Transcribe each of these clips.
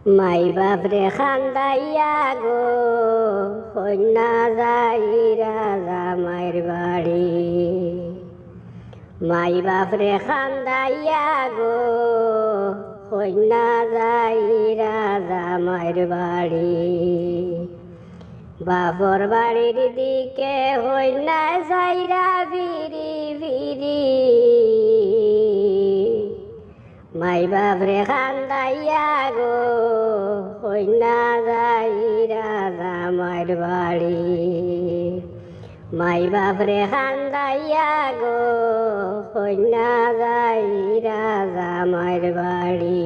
মাই বাপরে খান্দাইয়া গো কন্যা যাইরা জামাইর বাড়ি। মাই বাপরে খান্দাইয়া গো কন্যা যাইরা জামাইর বাড়ি। বাপর বাড়ির দিকে কন্যা যাইরা বিরি বিরি। মাই বাপরে খান্দাইয়া গো কন্যা যাইরা জামাইর বাড়ি। মাই বাপরে খান্দাইয়া গো কন্যা যাইরা জামাইর বাড়ি।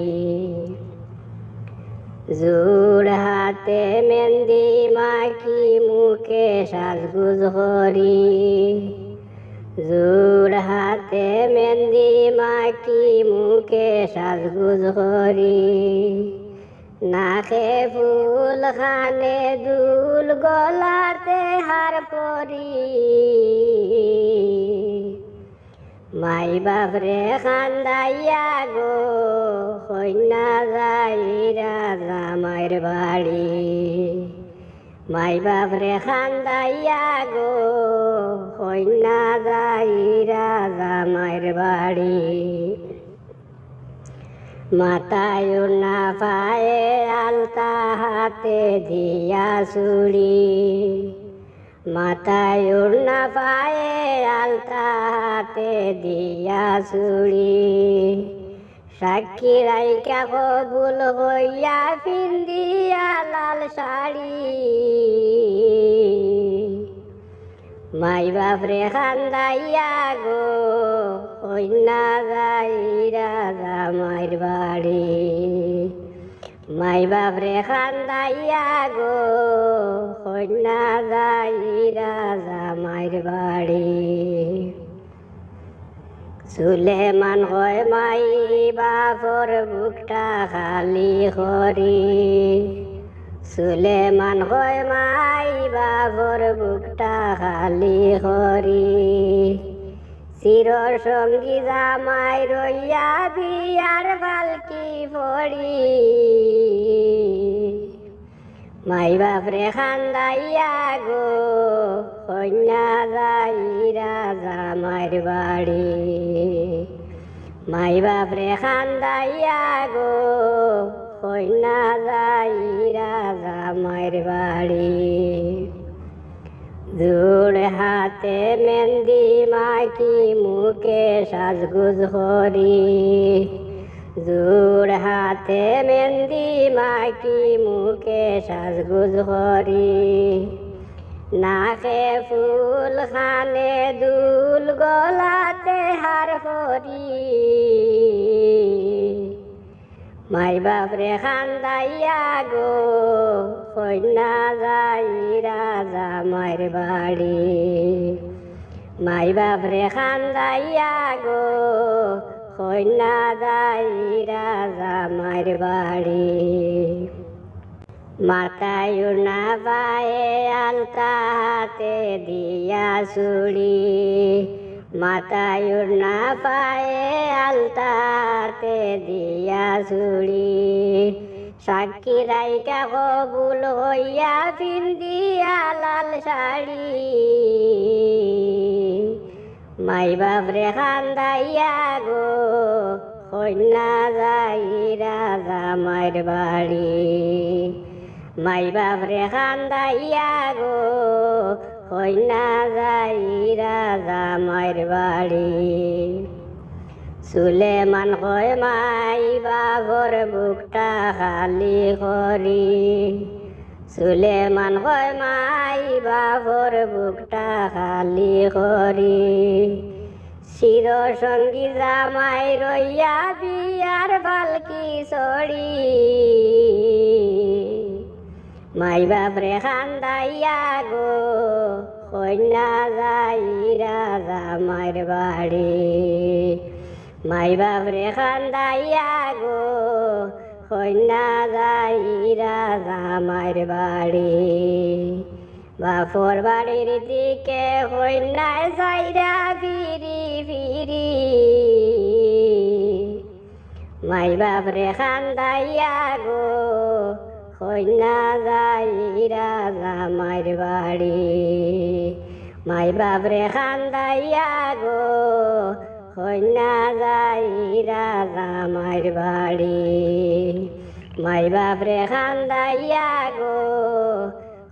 জোড় হাতে মেহেন্দি মাখি মুখে সাজগুজ করি। জোড় হাতে মেহেন্দি মাখি মুখে সাজগুজ করি। নাকে ফুল খানে দুল গলাতে হার পরি। মাই বাপরে খান্দাইয়া গো কন্যা যাইরা জামাইর বাড়ি। মাই বাপরে খান্দাইয়া গো কন্যা যাইরা জামাইর বাড়ি। মাথায় না পায়ে আলতা হাতে দিয়া চুড়ি। মাথায় না পায়ে আলতা হাতে দিয়া চুড়ি। সাক্ষী রাইকা কবুল হইয়া পিন্দিয়া লাল শাড়ি। মাই বাপরে খান্দাইয়া গো কন্যা যাইরা জামাইর বাড়ি। মাই বাপরে খান্দাইয়া গো কন্যা যাইরা জামাইর বাড়ি। সুলেমান হয় মাই বাপর বুকটা খালি করি। সুলেমান হয় মাই বাপর বুকটা খালি করি। চিরর সঙ্গী জামাই রইয়া বিয়ার বালকি পড়ি। মাই বাপরে খান্দাইয়া গো কন্যা যাইরা জামাইর বাড়ি। মাই বাপরে খান্দাইয়া গো কন্যা যাইরা জামাইর বাড়ি। জোড় হাতে মেহেন্দি মাখি মুখে সাজগুজ করি। জোড় হাতে মেহেন্দি মাখি মুখে সাজগুজ করি। নাকে ফুল খানে দুল গলাতে হার পরি। মাই বাপরে খান্দাইয়া গো কন্যা যাইরা জামাইর বাড়ি। মাই বাপরে খান্দাইয়া গো কন্যা যাইরা জামাইর বাড়ি। মাথায় না পায়ে আলতা হাতে দিয়া চুড়ি। মাথায় না পায়ে আলতা হাতে দিয়া চুড়ি। সাক্ষী রাইকা কবুল হইয়া পিন্দিয়া লাল শাড়ি। মাই বাপরে খান্দাইয়া গো কন্যা যাইরা জামাইর বাড়ি। মাই বাপরে খান্দাইয়া গো কন্যা যাইরা জামাইর বাড়ি। সুলেমান হয় মাই বাপর বুকটা খালি করি। সুলেমান হয় মাই বাপর বুকটা খালি করি। চির সঙ্গী জামাই রইয়া বিয়ার বালকি চড়ি। মাই বাপরে খান্দাইয়া গো কন্যা যাইরা জামাইর বাড়ি। মাই বাপরে খান্দাইয়া গো কন্যা যাইরা জামাইর বাড়ি। বাপর বাড়ির দিকে কন্যা যাইরা বিরি বিরি। মাই বাপরে খান্দাইয়া গো কন্যা যাইরা জামাইর বাড়ি মাই বাপরে খান্দাইয়া গো কন্যা যাইরা জামাইর বাড়ি মাই বাপরে খান্দাইয়া গো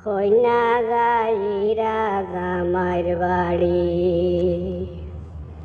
কন্যা যাইরা জামাইর বাড়ি